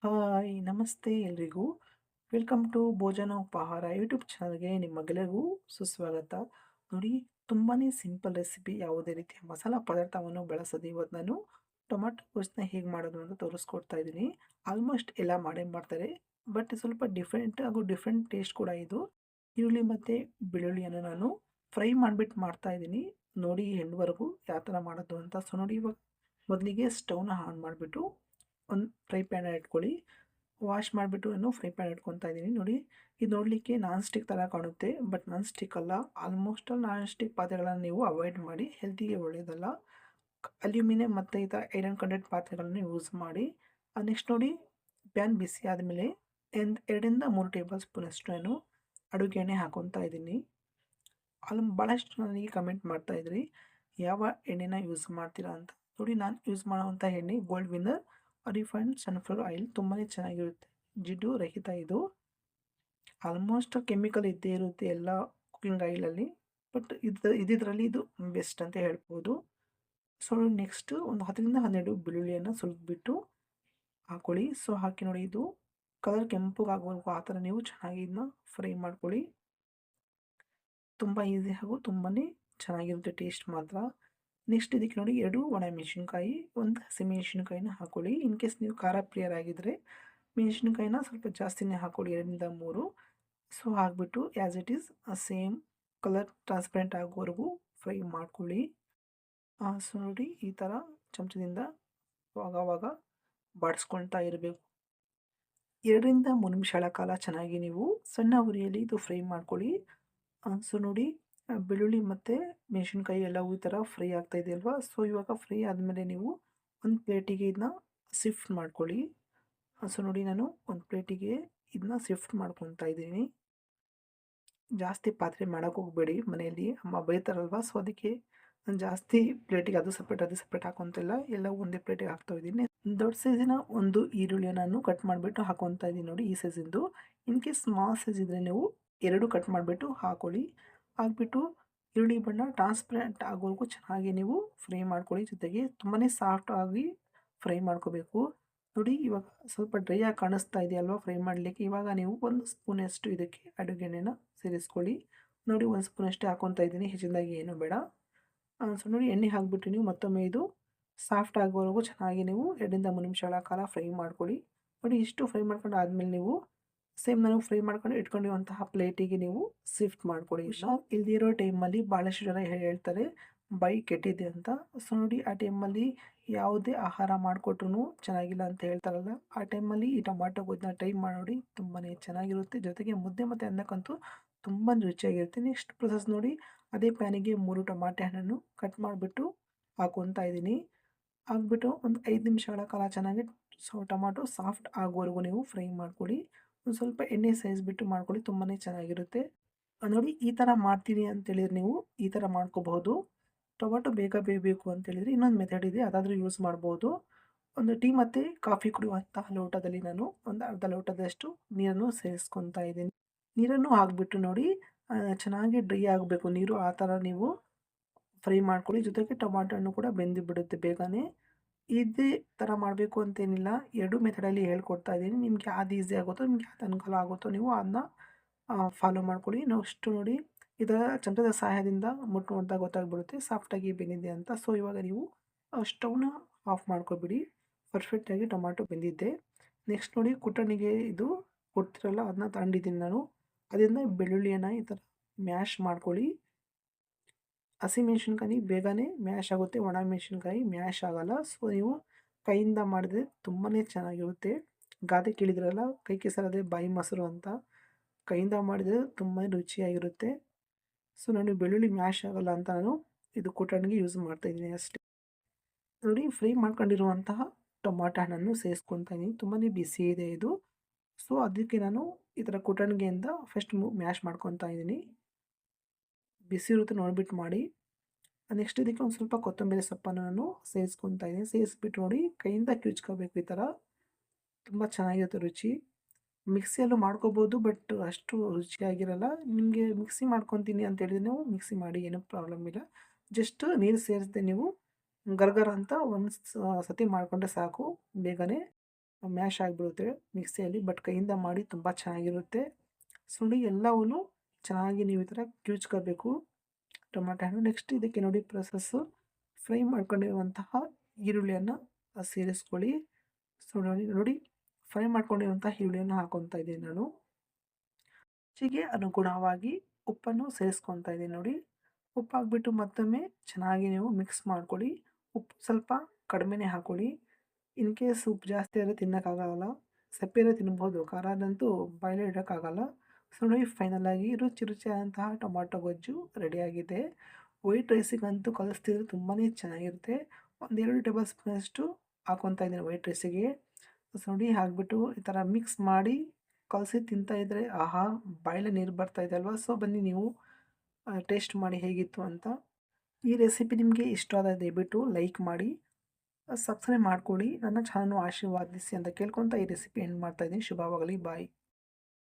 Hi ನಮಸ್ತೆ ಎಲ್ರಿಗೂ. Welcome to ಭೋಜನ ಉಪಹಾರ ಯೂಟ್ಯೂಬ್ ಚಾನಲ್ಗೆ ನಿಮ್ಮೆಲ್ಲರಿಗೂ ಸುಸ್ವಾಗತ. ನೋಡಿ, ತುಂಬಾ ಸಿಂಪಲ್ ರೆಸಿಪಿ, ಯಾವುದೇ ರೀತಿಯ ಮಸಾಲ ಪದಾರ್ಥವನ್ನು ಬಳಸದೆ ಇವತ್ತು ನಾನು ಟೊಮಾಟೊ ಗೊಜ್ಜನ್ನ ಹೇಗೆ ಮಾಡೋದು ಅಂತ ತೋರಿಸ್ಕೊಡ್ತಾ ಇದ್ದೀನಿ. ಆಲ್ಮೋಸ್ಟ್ ಎಲ್ಲ ಮಾಡೇ ಮಾಡ್ತಾರೆ, ಬಟ್ ಸ್ವಲ್ಪ ಡಿಫ್ರೆಂಟ್ ಹಾಗೂ ಡಿಫ್ರೆಂಟ್ ಟೇಸ್ಟ್ ಕೂಡ ಇದು. ಈರುಳ್ಳಿ ಮತ್ತು ಬೆಳ್ಳುಳ್ಳಿಯನ್ನು ನಾನು ಫ್ರೈ ಮಾಡಿಬಿಟ್ಟು ಮಾಡ್ತಾ ಇದ್ದೀನಿ. ನೋಡಿ ಎಂಡ್ವರೆಗೂ ಯಾವ ಥರ ಮಾಡೋದು ಅಂತ. ಸೊ ನೋಡಿ, ಇವಾಗ ಮೊದಲಿಗೆ ಸ್ಟವ್ನ ಆನ್ ಮಾಡಿಬಿಟ್ಟು ಒಂದು ಫ್ರೈ ಪ್ಯಾನ್ ಇಟ್ಕೊಳ್ಳಿ. ವಾಶ್ ಮಾಡಿಬಿಟ್ಟು ನಾನು ಫ್ರೈ ಪ್ಯಾನ್ ಇಟ್ಕೊತಾ ಇದ್ದೀನಿ. ನೋಡಿ, ಇದು ನೋಡಲಿಕ್ಕೆ ನಾನ್ ಸ್ಟಿಕ್ ಥರ ಕಾಣುತ್ತೆ, ಬಟ್ ನಾನ್ ಸ್ಟಿಕ್ ಅಲ್ಲ. ಆಲ್ಮೋಸ್ಟ್ ನಾನ್ ಸ್ಟಿಕ್ ಪಾತ್ರೆಗಳನ್ನು ನೀವು ಅವಾಯ್ಡ್ ಮಾಡಿ, ಹೆಲ್ತಿಗೆ ಒಳ್ಳೆಯದಲ್ಲ. ಅಲ್ಯೂಮಿನಿಯಂ ಮತ್ತು ಈ ಥರ ಐರನ್ ಕಂಟೆಂಟ್ ಪಾತ್ರೆಗಳನ್ನು ಯೂಸ್ ಮಾಡಿ. ನೆಕ್ಸ್ಟ್ ನೋಡಿ, ಪ್ಯಾನ್ ಬಿಸಿ ಆದಮೇಲೆ 2 3 ಟೇಬಲ್ ಸ್ಪೂನಷ್ಟು ನಾನು ಅಡುಗೆ ಎಣ್ಣೆ ಹಾಕೊತಾ ಇದ್ದೀನಿ. ಭಾಳಷ್ಟು ನನಗೆ ಕಮೆಂಟ್ ಮಾಡ್ತಾಯಿದ್ರಿ, ಯಾವ ಎಣ್ಣೆನ ಯೂಸ್ ಮಾಡ್ತೀರಾ ಅಂತ. ನೋಡಿ, ನಾನು ಯೂಸ್ ಮಾಡೋವಂಥ ಎಣ್ಣೆ gold winner refined sunflower oil. ತುಂಬಾ ಚೆನ್ನಾಗಿರುತ್ತೆ, ಜಿಡ್ಡು ರಹಿತ ಇದು. ಆಲ್ಮೋಸ್ಟ್ ಕೆಮಿಕಲ್ ಇದ್ದೇ ಇರುತ್ತೆ ಎಲ್ಲ ಕುಕಿಂಗ್ ಆಯಿಲಲ್ಲಿ, ಬಟ್ ಇದರಲ್ಲಿ ಇದು ಬೆಸ್ಟ್ ಅಂತ ಹೇಳ್ಬೋದು. ಸೊ ನೆಕ್ಸ್ಟು ಒಂದು 10 ರಿಂದ 12 ಬೆಳ್ಳುಳ್ಳಿಯನ್ನು ಸುಲಿದ್ಬಿಟ್ಟು ಹಾಕ್ಕೊಳ್ಳಿ. ಸೊ ಹಾಕಿ ನೋಡಿ, ಇದು ಕಲರ್ ಕೆಂಪಗಾಗಬೇಕು, ಆ ಥರ ನೀವು ಚೆನ್ನಾಗಿ ಇದನ್ನ ಫ್ರೈ ಮಾಡ್ಕೊಳ್ಳಿ. ತುಂಬ ಈಸಿ ಹಾಗೂ ತುಂಬಾ ಚೆನ್ನಾಗಿರುತ್ತೆ ಟೇಸ್ಟ್ ಮಾತ್ರ. ನೆಕ್ಸ್ಟ್ ಇದಕ್ಕೆ ನೋಡಿ, 2 ಒಣಮೆಣಸಿನ್ಕಾಯಿ, 1 ಹಸಿಮೆಣಸಿನ್ಕಾಯಿನ ಹಾಕ್ಕೊಳ್ಳಿ. ಇನ್ ಕೇಸ್ ನೀವು ಖಾರ ಪ್ರಿಯರಾಗಿದ್ದರೆ ಮೆಣಸಿನ್ಕಾಯಿನ ಸ್ವಲ್ಪ ಜಾಸ್ತಿನೇ ಹಾಕ್ಕೊಳ್ಳಿ, 2 ರಿಂದ 3. ಸೊ ಹಾಕ್ಬಿಟ್ಟು as it is same colour transparent ಆಗೋವರೆಗೂ ಫ್ರೈ ಮಾಡ್ಕೊಳ್ಳಿ. ಸೊ ನೋಡಿ, ಈ ಥರ ಚಮಚದಿಂದ ಆವಾಗ ಬಾಡಿಸ್ಕೊಳ್ತಾ ಇರಬೇಕು. 2 ರಿಂದ 3 ನಿಮಿಷಗಳ ಕಾಲ ಚೆನ್ನಾಗಿ ನೀವು ಸಣ್ಣ ಉರಿಯಲ್ಲಿ ಇದು ಫ್ರೈ ಮಾಡ್ಕೊಳ್ಳಿ. ಸೊ ನೋಡಿ, ಬೆಳ್ಳುಳ್ಳಿ ಮತ್ತು ಮೆಣಸಿನ್ಕಾಯಿ ಎಲ್ಲವೂ ಈ ಥರ ಫ್ರೈ ಆಗ್ತಾ ಇದೆ ಅಲ್ವಾ. ಸೊ ಇವಾಗ ಫ್ರೈ ಆದಮೇಲೆ ನೀವು ಒಂದು ಪ್ಲೇಟಿಗೆ ಇದನ್ನ ಶಿಫ್ಟ್ ಮಾಡ್ಕೊಳ್ಳಿ. ಸೊ ನೋಡಿ, ನಾನು ಒಂದು ಪ್ಲೇಟಿಗೆ ಇದನ್ನ ಶಿಫ್ಟ್ ಮಾಡ್ಕೊತಾ ಇದ್ದೀನಿ. ಜಾಸ್ತಿ ಪಾತ್ರೆ ಮಾಡೋಕ್ಕೆ ಹೋಗಬೇಡಿ, ಮನೆಯಲ್ಲಿ ಅಮ್ಮ ಬೈತಾರಲ್ವ. ಸೊ ಅದಕ್ಕೆ ನಾನು ಜಾಸ್ತಿ ಪ್ಲೇಟಿಗೆ ಅದು ಸಪ್ರೇಟ್ ಹಾಕೊತಿಲ್ಲ, ಎಲ್ಲ ಒಂದೇ ಪ್ಲೇಟಿಗೆ ಹಾಕ್ತಾ ಇದ್ದೀನಿ. ದೊಡ್ಡ ಸೈಜಿನ ಒಂದು ಈರುಳ್ಳಿಯ ನಾನು ಕಟ್ ಮಾಡಿಬಿಟ್ಟು ಹಾಕೊತಾ ಇದ್ದೀನಿ. ನೋಡಿ, ಈ ಸೈಜಿಂದು. ಇನ್ ಕೇಸ್ ಸ್ಮಾಲ್ ಸೈಜ್ ಇದ್ದರೆ ನೀವು 2 ಕಟ್ ಮಾಡಿಬಿಟ್ಟು ಹಾಕ್ಕೊಳ್ಳಿ. ಹಾಕ್ಬಿಟ್ಟು ಈರುಳ್ಳಿ ಬಣ್ಣ ಟ್ರಾನ್ಸ್ಪರೆಂಟ್ ಆಗೋವರೆಗೂ ಚೆನ್ನಾಗಿ ನೀವು ಫ್ರೈ ಮಾಡ್ಕೊಳ್ಳಿ. ಜೊತೆಗೆ ತುಂಬಾ ಸಾಫ್ಟ್ ಆಗಿ ಫ್ರೈ ಮಾಡ್ಕೋಬೇಕು. ನೋಡಿ, ಇವಾಗ ಸ್ವಲ್ಪ ಡ್ರೈ ಆಗಿ ಕಾಣಿಸ್ತಾ ಇದೆಯಲ್ವಾ ಫ್ರೈ ಮಾಡಲಿಕ್ಕೆ. ಇವಾಗ ನೀವು 1 ಸ್ಪೂನಷ್ಟು ಇದಕ್ಕೆ ಅಡುಗೆ ಎಣ್ಣೆನ ಸೇರಿಸ್ಕೊಳ್ಳಿ. ನೋಡಿ, 1 ಸ್ಪೂನಷ್ಟೇ ಹಾಕೊತಾ ಇದ್ದೀನಿ, ಹೆಚ್ಚಿನದಾಗಿ ಏನೂ ಬೇಡ. ಸೊ ನೋಡಿ, ಎಣ್ಣೆ ಹಾಕಿಬಿಟ್ಟು ನೀವು ಮತ್ತೊಮ್ಮೆ ಇದು ಸಾಫ್ಟ್ ಆಗೋವರೆಗೂ ಚೆನ್ನಾಗಿ ನೀವು 2 ರಿಂದ 3 ನಿಮಿಷಗಳ ಕಾಲ ಫ್ರೈ ಮಾಡ್ಕೊಳ್ಳಿ. ನೋಡಿ, ಇಷ್ಟು ಫ್ರೈ ಮಾಡ್ಕೊಂಡು ಆದಮೇಲೆ ನೀವು ಸೇಮ್ ನಾನು ಫ್ರೈ ಮಾಡ್ಕೊಂಡು ಇಟ್ಕೊಂಡಿರುವಂತಹ ಪ್ಲೇಟಿಗೆ ನೀವು ಶಿಫ್ಟ್ ಮಾಡ್ಕೊಳ್ಳಿ. ಇಲ್ದಿರೋ ಟೈಮಲ್ಲಿ ಭಾಳಷ್ಟು ಜನ ಹೇಳ್ತಾರೆ ಬಾಯಿ ಕೆಟ್ಟಿದೆ ಅಂತ. ಸೊ ನೋಡಿ, ಆ ಟೈಮಲ್ಲಿ ಯಾವುದೇ ಆಹಾರ ಮಾಡಿಕೊಟ್ರು ಚೆನ್ನಾಗಿಲ್ಲ ಅಂತ ಹೇಳ್ತಾರಲ್ಲ, ಆ ಟೈಮಲ್ಲಿ ಈ ಟೊಮಾಟೊ ಗೊಜ್ಜನ್ನ ಟ್ರೈ ಮಾಡಿ, ತುಂಬಾ ಚೆನ್ನಾಗಿರುತ್ತೆ. ಜೊತೆಗೆ ಮುದ್ದೆ ಮತ್ತು ಅನ್ನಕ್ಕಂತೂ ತುಂಬ ರುಚಿಯಾಗಿರುತ್ತೆ. ನೆಕ್ಸ್ಟ್ ಪ್ರೊಸೆಸ್ ನೋಡಿ, ಅದೇ ಪ್ಯಾನಿಗೆ 3 ಟೊಮಾಟೆ ಹಣ್ಣನ್ನು ಕಟ್ ಮಾಡಿಬಿಟ್ಟು ಹಾಕೊತಾ ಇದ್ದೀನಿ. ಹಾಕ್ಬಿಟ್ಟು ಒಂದು 5 ನಿಮಿಷಗಳ ಕಾಲ ಚೆನ್ನಾಗಿ ಟೊಮಾಟೊ ಸಾಫ್ಟ್ ಆಗೋವರೆಗೂ ನೀವು ಫ್ರೈ ಮಾಡ್ಕೊಳ್ಳಿ. ಒಂದು ಸ್ವಲ್ಪ ಎಣ್ಣೆ ಸೇರಿಸ್ಬಿಟ್ಟು ಮಾಡ್ಕೊಳ್ಳಿ, ತುಂಬಾ ಚೆನ್ನಾಗಿರುತ್ತೆ. ನೋಡಿ, ಈ ಥರ ಮಾಡ್ತೀನಿ ಅಂತೇಳಿದ್ರೆ ನೀವು ಈ ಥರ ಮಾಡ್ಕೋಬಹುದು. ಟೊಮಾಟೊ ಬೇಗ ಬೇಯಬೇಕು ಅಂತೇಳಿದರೆ ಇನ್ನೊಂದು ಮೆಥಡ್ ಇದೆ, ಅದಾದರೂ ಯೂಸ್ ಮಾಡ್ಬೋದು. ಒಂದು ಟೀ ಮತ್ತು ಕಾಫಿ ಕುಡಿಯುವಂತಹ ಲೋಟದಲ್ಲಿ ನಾನು ಒಂದು ಅರ್ಧ ಲೋಟದಷ್ಟು ನೀರನ್ನು ಸೇರಿಸ್ಕೊತಾ ಇದ್ದೀನಿ. ನೀರನ್ನು ಹಾಕ್ಬಿಟ್ಟು ನೋಡಿ, ಚೆನ್ನಾಗಿ ಡ್ರೈ ಆಗಬೇಕು ನೀರು, ಆ ಥರ ನೀವು ಫ್ರೈ ಮಾಡ್ಕೊಳ್ಳಿ. ಜೊತೆಗೆ ಟೊಮಾಟೊ ಹಣ್ಣು ಕೂಡ ಬೆಂದು ಬಿಡುತ್ತೆ ಬೇಗನೆ. ಇದೇ ಥರ ಮಾಡಬೇಕು ಅಂತೇನಿಲ್ಲ, 2 ಮೆಥಡಲ್ಲಿ ಹೇಳ್ಕೊಡ್ತಾ ಇದ್ದೀನಿ. ನಿಮ್ಗೆ ಯಾವ್ದು ಈಸಿ ಆಗುತ್ತೋ, ನಿಮ್ಗೆ ಯಾವ್ದು ಅನುಕೂಲ ಆಗುತ್ತೋ ನೀವು ಅದನ್ನ ಫಾಲೋ ಮಾಡ್ಕೊಳ್ಳಿ. ನೆಕ್ಸ್ಟ್ ನೋಡಿ, ಇದರ ಚಮಚದ ಸಹಾಯದಿಂದ ಮುಟ್ಟು ನೋಡಿದಾಗ ಗೊತ್ತಾಗ್ಬಿಡುತ್ತೆ ಸಾಫ್ಟಾಗಿ ಬೆಂದಿದೆ ಅಂತ. ಸೊ ಇವಾಗ ನೀವು ಸ್ಟವ್ನ ಆಫ್ ಮಾಡ್ಕೊಬಿಡಿ, ಪರ್ಫೆಕ್ಟಾಗಿ ಟೊಮಾಟೊ ಬೆಂದಿದ್ದೆ. ನೆಕ್ಸ್ಟ್ ನೋಡಿ, ಕುಟ್ಟಣಿಗೆ ಇದು ಕೊಡ್ತಿರಲ್ಲ ಅದನ್ನ ತಗೊಂಡಿದ್ದೀನಿ ನಾನು. ಅದರಿಂದ ಬೆಳ್ಳುಳ್ಳಿಯನ್ನು ಈ ಥರ ಮ್ಯಾಶ್ ಮಾಡ್ಕೊಳ್ಳಿ. ಹಸಿಮೆಣ್ಸಿನ್ಕಾಯಿ ಬೇಗನೆ ಮ್ಯಾಶ್ ಆಗುತ್ತೆ, ಒಣ ಮೆಣಸಿನ್ಕಾಯಿ ಮ್ಯಾಶ್ ಆಗಲ್ಲ. ಸೊ ನೀವು ಕೈಯಿಂದ ಮಾಡಿದ್ರೆ ತುಂಬಾ ಚೆನ್ನಾಗಿರುತ್ತೆ. ಗಾದೆ ಕೇಳಿದ್ರಲ್ಲ, ಕೈ ಕೆಸರಾದರೆ ಬಾಯಿ ಮೊಸರು ಅಂತ. ಕೈಯಿಂದ ಮಾಡಿದರೆ ತುಂಬಾ ರುಚಿಯಾಗಿರುತ್ತೆ. ಸೊ ನಾನು ಬೆಳ್ಳುಳ್ಳಿ ಮ್ಯಾಶ್ ಆಗಲ್ಲ ಅಂತ ನಾನು ಇದು ಕುಟ್ಟಣಿಗೆ ಯೂಸ್ ಮಾಡ್ತಾಯಿದ್ದೀನಿ ಅಷ್ಟೇ. ನೋಡಿ, ಫ್ರೈ ಮಾಡ್ಕೊಂಡಿರುವಂತಹ ಟೊಮಾಟೊ ಹಣ್ಣನ್ನು ಸೇರಿಸ್ಕೊತಾ ಇದ್ದೀನಿ. ತುಂಬಾ ಬಿಸಿ ಇದೆ ಇದು. ಸೊ ಅದಕ್ಕೆ ನಾನು ಈ ಥರ ಕುಟ್ಟಣಿಗೆಯಿಂದ ಫಸ್ಟ್ ಮ್ಯಾಶ್ ಮಾಡ್ಕೊತಾ ಇದ್ದೀನಿ. ಬಿಸಿ ಇರುತ್ತೆ ನೋಡಿಬಿಟ್ಟು ಮಾಡಿ. ನೆಕ್ಸ್ಟ್ ಇದಕ್ಕೆ ಒಂದು ಸ್ವಲ್ಪ ಕೊತ್ತಂಬರಿ ಸೊಪ್ಪನ್ನು ನಾನು ಸೇರಿಸ್ಕೊತಾ ಇದ್ದೀನಿ. ಸೇರಿಸ್ಬಿಟ್ಟು ನೋಡಿ, ಕೈಯಿಂದ ಕಿವುಚ್ಕೋಬೇಕು ಈ ಥರ. ತುಂಬ ಚೆನ್ನಾಗಿರುತ್ತೆ ರುಚಿ. ಮಿಕ್ಸಿಯಲ್ಲೂ ಮಾಡ್ಕೋಬೋದು, ಬಟ್ ಅಷ್ಟು ರುಚಿಯಾಗಿರಲ್ಲ. ನಿಮಗೆ ಮಿಕ್ಸಿ ಮಾಡ್ಕೊತೀನಿ ಅಂತ ಹೇಳಿದ್ರೆ ನೀವು ಮಿಕ್ಸಿ ಮಾಡಿ, ಏನೂ ಪ್ರಾಬ್ಲಮ್ ಇಲ್ಲ. ಜಸ್ಟ್ ನೀರು ಸೇರಿಸದೆ ನೀವು ಗರ್ಗರ ಅಂತ ಒಂದು ಸತಿ ಮಾಡಿಕೊಂಡ್ರೆ ಸಾಕು ಬೇಗನೆ. ಮ್ಯಾಶ್ ಆಗಿಬಿಡುತ್ತೆ ಮಿಕ್ಸಿಯಲ್ಲಿ. ಬಟ್ ಕೈಯಿಂದ ಮಾಡಿ ತುಂಬ ಚೆನ್ನಾಗಿರುತ್ತೆ. ಸೊ ನೋಡಿ ಎಲ್ಲವೂ ಚೆನ್ನಾಗಿ ನೀವು ಈ ಥರ ಕಿವುಚ್ಕೋಬೇಕು ಟೊಮಾಟೊ ಹಣ್ಣು. ನೆಕ್ಸ್ಟ್ ಇದಕ್ಕೆ ನೋಡಿ ಪ್ರೊಸೆಸ್ಸು, ಫ್ರೈ ಮಾಡ್ಕೊಂಡಿರುವಂತಹ ಈರುಳ್ಳಿಯನ್ನು ಸೇರಿಸ್ಕೊಳ್ಳಿ. ಸೊ ನೋಡಿ ಫ್ರೈ ಮಾಡ್ಕೊಂಡಿರುವಂಥ ಈರುಳ್ಳಿಯನ್ನು ಹಾಕ್ಕೊತಾ ಇದ್ದೀನಿ ನಾನು. ರುಚಿಗೆ ಅನುಗುಣವಾಗಿ ಉಪ್ಪನ್ನು ಸೇರಿಸ್ಕೊತಾ ಇದ್ದೀನಿ ನೋಡಿ. ಉಪ್ಪು ಹಾಕ್ಬಿಟ್ಟು ಮತ್ತೊಮ್ಮೆ ಚೆನ್ನಾಗಿ ನೀವು ಮಿಕ್ಸ್ ಮಾಡ್ಕೊಳ್ಳಿ. ಉಪ್ಪು ಸ್ವಲ್ಪ ಕಡಿಮೆನೇ ಹಾಕ್ಕೊಳ್ಳಿ. ಇನ್ ಕೇಸ್ ಉಪ್ಪು ಜಾಸ್ತಿ ಆದರೆ ತಿನ್ನೋಕ್ಕಾಗಲ್ಲ, ಸಪ್ಪೆರೆ ತಿನ್ಬೋದು, ಖಾರದಂತೂ ಬಾಯಲ್ಲೇ ಇಡೋಕ್ಕಾಗಲ್ಲ. ಸೊ ನೋಡಿ ಫೈನಲಾಗಿ ರುಚಿಯಾದಂತಹ ಟೊಮಾಟೊ ಗೊಜ್ಜು ರೆಡಿಯಾಗಿದೆ. ವೈಟ್ ರೈಸಿಗಂತೂ ಕಲಿಸ್ತಿದ್ರೆ ತುಂಬಾ ಚೆನ್ನಾಗಿರುತ್ತೆ. 1-2 ಟೇಬಲ್ ಸ್ಪೂನಷ್ಟು ಹಾಕ್ಕೊತಾ ಇದ್ದೀನಿ ವೈಟ್ ರೈಸಿಗೆ. ಸೊ ನೋಡಿ ಹಾಕ್ಬಿಟ್ಟು ಈ ಥರ ಮಿಕ್ಸ್ ಮಾಡಿ ಕಲಸಿ ತಿಂತಾಯಿದ್ರೆ ಆಹಾ, ಬಾಯಲ್ಲೇ ನೀರು ಬರ್ತಾಯಿದೆ ಅಲ್ವಾ. ಸೊ ಬನ್ನಿ ನೀವು ಟೇಸ್ಟ್ ಮಾಡಿ ಹೇಗಿತ್ತು ಅಂತ. ಈ ರೆಸಿಪಿ ನಿಮಗೆ ಇಷ್ಟ ಆದರೆ ದಯವಿಟ್ಟು ಲೈಕ್ ಮಾಡಿ, ಸಬ್ಸ್ಕ್ರೈಬ್ ಮಾಡ್ಕೊಳ್ಳಿ. ನನ್ನ ಚಾನಲ್‌ನ ಆಶೀರ್ವಾದಿಸಿ ಅಂತ ಕೇಳ್ಕೊತಾ ಈ ರೆಸಿಪಿ ಎಂಡ್ ಮಾಡ್ತಾಯಿದ್ದೀನಿ. ಶುಭವಾಗಲಿ. ಬಾಯ್.